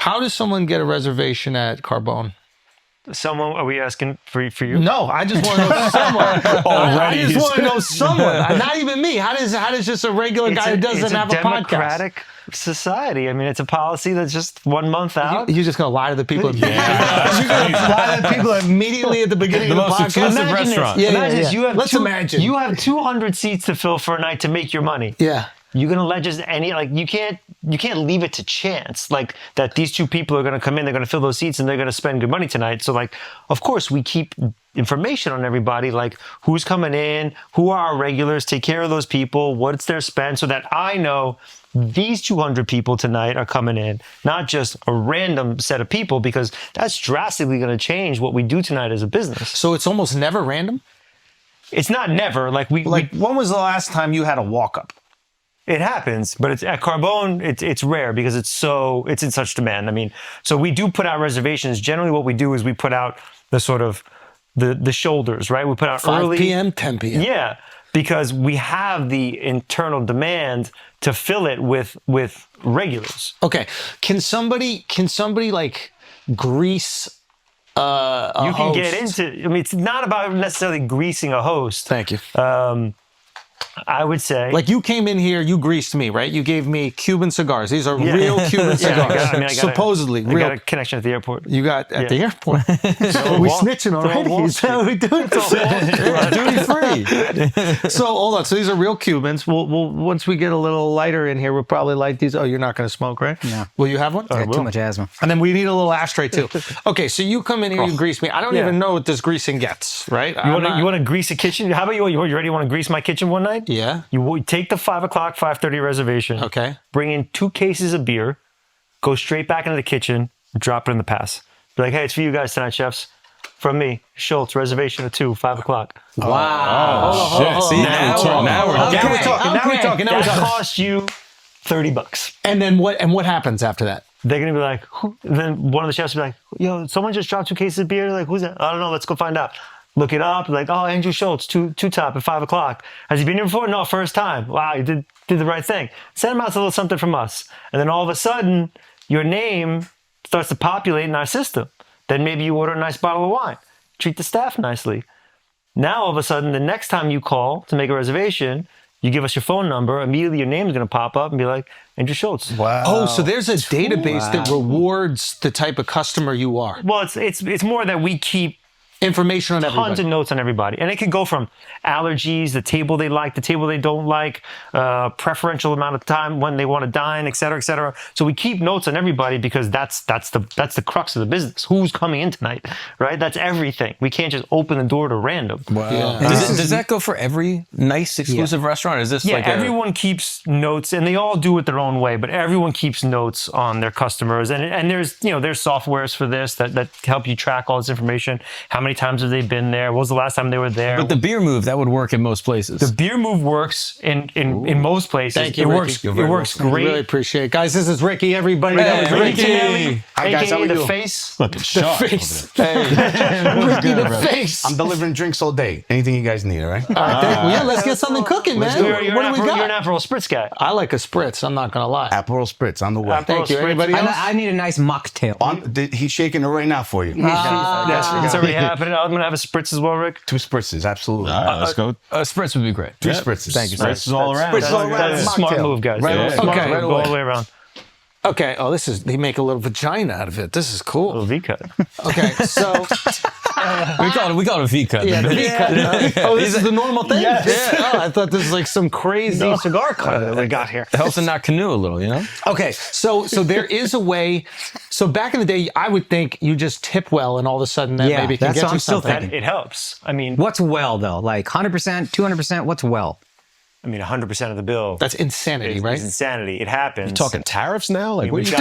How does someone get a reservation at Carbone? Someone, are we asking for you? No, I just want to know someone. I just want to know someone. Not even me. How does just a regular guy who doesn't have a podcast? It's a democratic society. I mean, it's a policy that's just 1 month out. You're just going to lie to the people. You're going to lie to the people immediately at the beginning of the podcast. Exclusive restaurant. Imagine Let's imagine. You have 200 seats to fill for a night to make your money. Yeah. You're gonna let just you can't leave it to chance like that. These two people are gonna come in, they're gonna fill those seats, and they're gonna spend good money tonight. So of course we keep information on everybody, like who's coming in, who are our regulars, take care of those people, what's their spend, so that I know these 200 people tonight are coming in, not just a random set of people, because that's drastically gonna change what we do tonight as a business. So it's almost never random? It's not never. When was the last time you had a walk up? It happens, but it's at Carbone, it's rare because it's in such demand. I mean, so we do put out reservations. Generally what we do is we put out the sort of the shoulders, right? We put out 5 early. 5 p.m., 10 p.m. Yeah, because we have the internal demand to fill it with regulars. Okay. Can somebody like grease a You can host? get into, I mean, it's not about necessarily greasing a host. Thank you. I would say. Like you came in here, you greased me, right? You gave me Cuban cigars. These are real Cuban cigars. Supposedly I real. got a connection at the airport. You got at the airport. So we snitching already. Is that what we doing? Duty free. So hold on. So these are real Cubans. We'll once we get a little lighter in here, we'll probably light these. Oh, you're not going to smoke, right? No. Will you have one? I got too much asthma. And then we need a little ashtray too. Okay, so you come in here, you grease me. I don't even know what this greasing gets, right? You want to grease a kitchen? How about you ready? Want to grease my kitchen one night? Yeah. You take the 5 o'clock, 5:30 reservation. Okay. Bring in 2 cases of beer. Go straight back into the kitchen. Drop it in the pass. Be like, hey, it's for you guys tonight, chefs. From me, Schulz, reservation at 2, 5 o'clock. Wow. Shit. See, now we're talking. That costs you $30. And then what? And what happens after that? They're gonna be like, who? Then one of the chefs will be like, yo, someone just dropped 2 cases of beer. Like, who's that? I don't know. Let's go find out. Look it up. Like, oh, Andrew Schulz, two top at 5 o'clock. Has he been here before? No, first time. Wow, you did the right thing. Send him out a little something from us. And then all of a sudden, your name starts to populate in our system. Then maybe you order a nice bottle of wine. Treat the staff nicely. Now, all of a sudden, the next time you call to make a reservation, you give us your phone number. Immediately, your name is going to pop up and be like, Andrew Schulz. Wow. Oh, so there's a database that rewards the type of customer you are. Well, it's more that we keep Information on everybody. tons of notes on everybody. And it can go from allergies, the table they like, the table they don't like, preferential amount of time when they want to dine, et cetera, et cetera. So we keep notes on everybody because that's the crux of the business. Who's coming in tonight, right? That's everything. We can't just open the door to random. Wow. Yeah. Does that go for every nice exclusive restaurant? Is this like everyone keeps notes, and they all do it their own way, but everyone keeps notes on their customers. And there's softwares for this that help you track all this information. How many times have they been there? What was the last time they were there? But the beer move, that would work in most places. The beer move works in most places. Thank you, It works great. Really appreciate it. Guys, this is Ricky, everybody. Hey, That was Ricky. Tinelli, Hi, guys, how aka we the doing? face. Looking sharp. Face. Ricky the face. I'm delivering drinks all day. Anything you guys need, all right? All right, yeah, let's get something cooking, man. You're What do we you're an got? Aperol Spritz guy. I like a spritz. I'm not going to lie. Aperol Spritz on the way. Thank you. Spritz. Anybody else? I need a nice mocktail. He's shaking it right now for you. It's already happening. I'm gonna have a Spritz as well, Rick. 2 spritzes, absolutely. All right, let's go. Spritz would be great. 3 spritzes. Thank you, sir. Spritz is all around. Spritz is all around. That's a smart Mocktail. move, guys. Right Yeah. away. Smart Okay. move. Go all the way around. Okay. Oh, they make a little vagina out of it. This is A cool. V cut. Okay, so We call it a V cut. yeah, the V-cut. Oh, this is the normal thing. Yeah. Oh, I thought this was like some crazy cigar cut that we got here. It helps to not canoe a little, you know? Okay, so there is a way. So back in the day, I would think you just tip well, and all of a sudden that Yeah, maybe can that's get what you I'm still something. thinking. It helps. I mean, What's well, though? Like 100%, 200%? What's well? 100% of the bill. That's insanity, is right? insanity. It happens. Talking tariffs now? Like, what We've you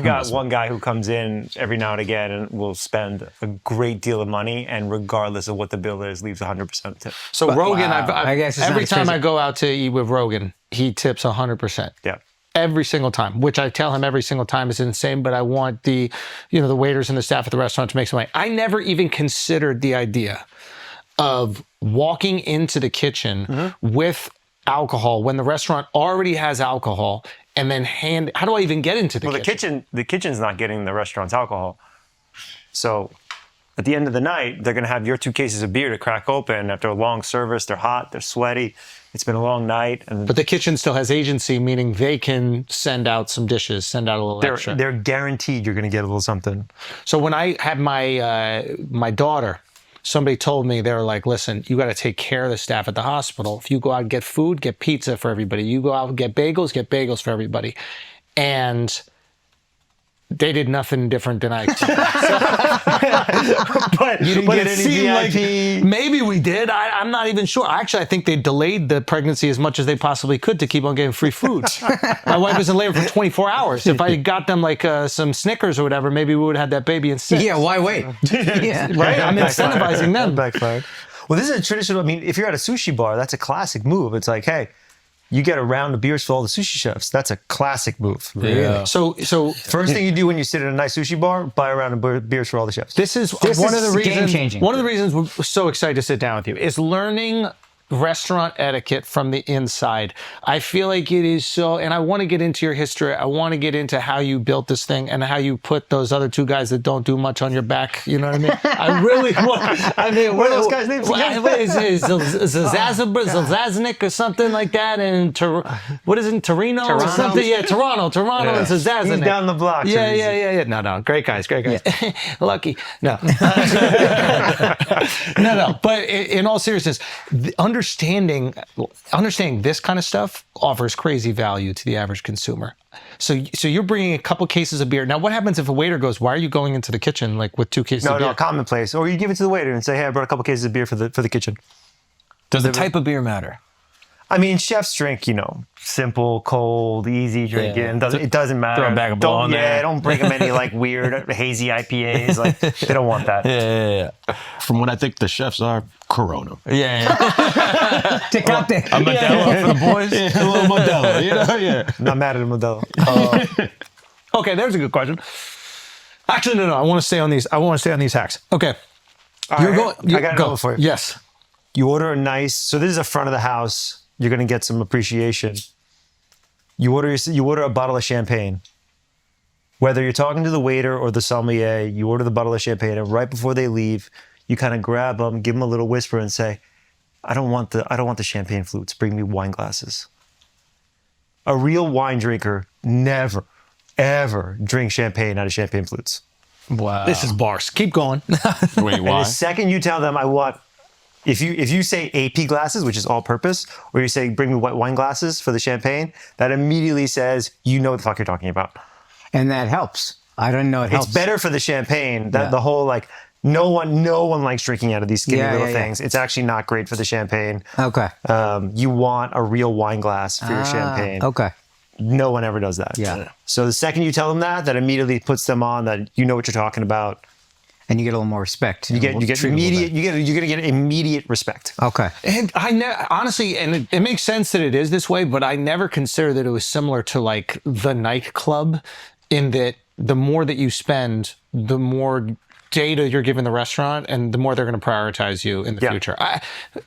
got one guy who comes in every now and again and will spend a great deal of money, and regardless of what the bill is, leaves 100% tip. So Rogan, I guess it's every not as time crazy. I go out to eat with Rogan, he tips 100%. Yeah. Every single time, which I tell him every single time is insane, but I want the waiters and the staff at the restaurant to make some money. I never even considered the idea of walking into the kitchen with alcohol when the restaurant already has alcohol and then how do I even get into the kitchen? The kitchen's not getting the restaurant's alcohol. So at the end of the night, they're going to have your 2 cases of beer to crack open after a long service. They're hot, they're sweaty. It's been a long night. But the kitchen still has agency, meaning they can send out some dishes, send out a little extra. They're guaranteed you're going to get a little something. So when I had my daughter, somebody told me, they were like, listen, you got to take care of the staff at the hospital. If you go out and get food, get pizza for everybody. You go out and get bagels for everybody. And they did nothing different than I expected. But you didn't get any VIP. Like maybe we did. I'm not even sure. Actually, I think they delayed the pregnancy as much as they possibly could to keep on getting free food. My wife was in labor for 24 hours. If I got them like some Snickers or whatever, maybe we would have had that baby in 6. Yeah, why wait? Yeah. Right? I'm incentivizing them. Backfired. Well, this is a traditional. I mean, if you're at a sushi bar, that's a classic move. It's like, hey, you get a round of beers for all the sushi chefs. That's a classic move. Yeah. So First thing you do when you sit at a nice sushi bar, buy a round of beers for all the chefs. This is This one is of the reasons. game-changing. One of the reasons we're so excited to sit down with you is learning restaurant etiquette from the inside. I feel like it is so, and I want to get into your history. I want to get into how you built this thing and how you put those other 2 guys that don't do much on your back. You know what I mean? I really want. I mean, what are those guys' names again? Is Zazaznik or something like that? And what is it, Torino or something? Yeah, Toronto and Zazaznik. He's down the block. so Yeah, he's- No, great guys. Lucky. No. No. But in all seriousness, understanding this kind of stuff offers crazy value to the average consumer. So you're bringing a couple cases of beer. Now, what happens if a waiter goes, "Why are you going into the kitchen like with 2 cases of beer?" No, commonplace. Or you give it to the waiter and say, hey, I brought a couple cases of beer for the kitchen. Does the type of beer matter? I mean, chefs drink, simple, cold, easy drinking. Yeah. It doesn't matter. Throw a bag of blow in there. Don't bring them any like weird hazy IPAs. Like they don't want that. Yeah. From what I think the chefs are, Corona. Yeah. Take out there. A Modelo for the boys. A little Modelo, yeah. I'm not mad at Modelo. Okay, there's a good question. Actually, no. I want to stay on these hacks. Okay. I got another for you. Yes. You order a nice. So this is the front of the house. You're gonna get some appreciation. You order a bottle of champagne. Whether you're talking to the waiter or the sommelier, you order the bottle of champagne, and right before they leave, you kind of grab them, give them a little whisper, and say, "I don't want the champagne flutes. Bring me wine glasses." A real wine drinker never, ever drinks champagne out of champagne flutes. Wow. This is bars. Keep going. Wait, And why? the second you tell them, I want, if you say AP glasses, which is all purpose, or you say bring me white wine glasses for the champagne, that immediately says you know what the fuck you're talking about. And that helps. I don't know. It helps. It's better for the champagne. The whole like no one likes drinking out of these skinny little things. It's actually not great for the champagne. Okay. You want a real wine glass for your champagne. Okay. No one ever does that. Yeah. So the second you tell them that immediately puts them on that you know what you're talking about. And you get a little more respect. You get immediate. You're gonna get immediate respect. Okay. And honestly, and it makes sense that it is this way, but I never considered that it was similar to like the nightclub, in that the more that you spend, the more data you're giving the restaurant, and the more they're going to prioritize you in the future.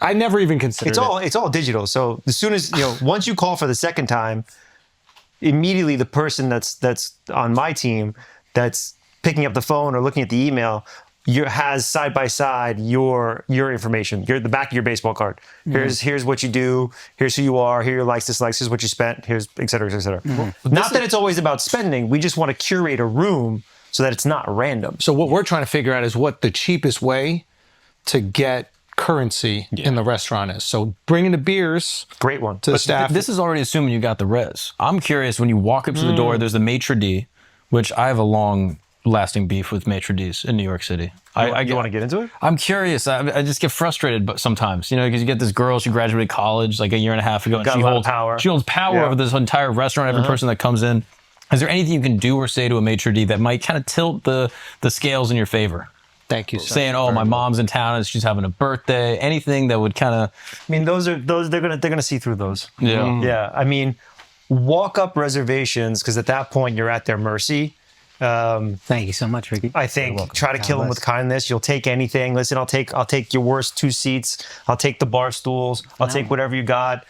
I never even considered It's all digital. So as soon as once you call for the second time, immediately the person that's on my team that's picking up the phone or looking at the email has side by side your information, the back of your baseball card. Here's what you do. Here's who you are. Here are your likes, dislikes. Here's what you spent. Here's et cetera, et cetera. Not that it's always about spending. We just want to curate a room so that it's not random. So what we're trying to figure out is what the cheapest way to get currency in the restaurant is. So bringing the beers, Great one. to the staff. This is already assuming you got the res. I'm curious, when you walk up to the door, there's the maitre d', which I have a long-lasting beef with maitre d's in New York City. You want to get into it? I'm curious. I just get frustrated, but sometimes, because you get this girl, she graduated college like a year and a half ago, and Got a lot of power. She holds power over this entire restaurant, every person that comes in. Is there anything you can do or say to a maitre d' that might kind of tilt the scales in your favor? Thank you, sir. Saying, "Oh, my mom's in town and she's having a birthday." Anything that would kind of, I mean, they're gonna see through those. yeah. Yeah. I mean, walk up reservations, because at that point you're at their mercy. Thank you so much, Ricky. I think try to kill them with kindness. You'll take anything. Listen, I'll take your worst 2 seats. I'll take the bar stools. I'll take whatever you got.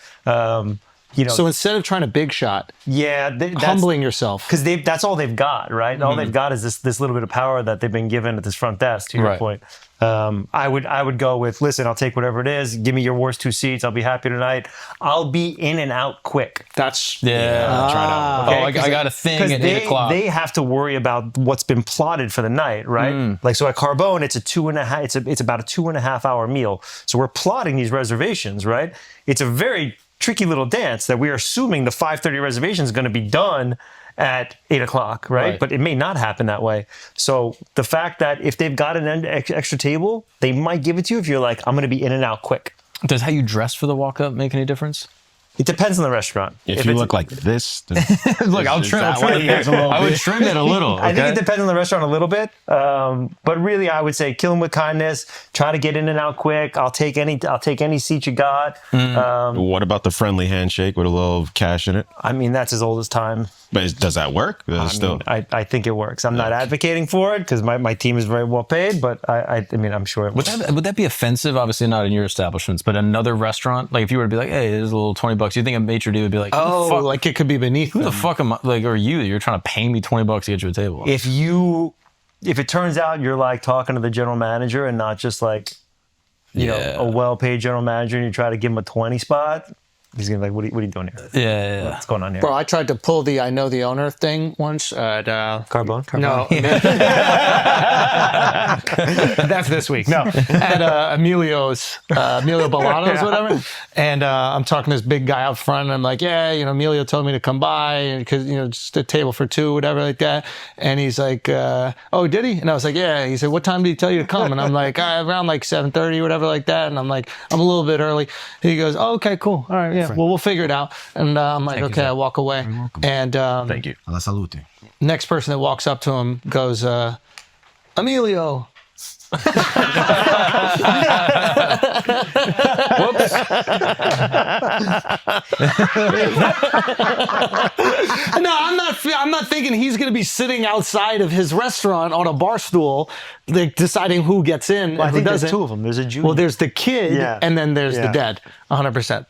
So instead of trying to big shot, that's humbling yourself. because that's all they've got, right? All they've got is this little bit of power that they've been given at this front desk. To your Right. point, I would go with, listen, I'll take whatever it is. Give me your worst 2 seats. I'll be happy tonight. I'll be in and out quick. That's Try it out. Okay, I got a thing at 8 o'clock. They have to worry about what's been plotted for the night, right? Like, so at Carbone, it's a 2.5. It's about a 2.5 hour meal. So we're plotting these reservations, right? It's a very tricky little dance that we're assuming the 5:30 reservation is going to be done at 8 o'clock, right? But it may not happen that way. So the fact that if they've got an extra table, they might give it to you if you're like, I'm going to be in and out quick. Does how you dress for the walk up make any difference? It depends on the restaurant. If you it's- look like this, then Look, I'll trim. I would trim it a little. I think it okay? depends on the restaurant a little bit, but really, I would say kill them with kindness. Try to get in and out quick. I'll take any seat you got. what about the friendly handshake with a little cash in it? I mean, that's as old as time. But does that work? I think it works. I'm not advocating for it because my team is very well paid, but I mean, I'm sure it Would works. that be offensive? Obviously not in your establishments, but another restaurant. Like if you were to be like, "Hey, there's a little $20," you think a maitre d' would be like, oh, fuck, like it could be beneath. who the them. fuck am I? Like, or you? You're trying to pay me $20 to get you a table." If it turns out you're like talking to the general manager and not just like, you know, a well-paid general manager, and you try to give him a 20 spot, he's gonna be like, what are you doing here? Yeah. What's going on here? Bro, I tried to pull the I know the owner thing once at Carbone? No, that's this week. No, at Emilio Bolato's, whatever. And I'm talking to this big guy out front, and I'm like, yeah, you know, Emilio told me to come by because you know, just a table for 2, whatever, like that. And he's like, oh, did he? And I was like, yeah. He said, what time did he tell you to come? And I'm like, around like 7:30, whatever, like that. And I'm like, I'm a little bit early. He goes, oh, okay, cool, all right, yeah. Well, we'll figure it out. And I'm like, okay, I walk away. And Thank you. La salute. next person that walks up to him goes, Emilio. No, I'm not thinking he's going to be sitting outside of his restaurant on a bar stool, like deciding who gets in Well, I and who think doesn't. there's 2 of them. There's a junior. Well, there's the kid, Yeah. and then there's the Yeah. dead, 100%.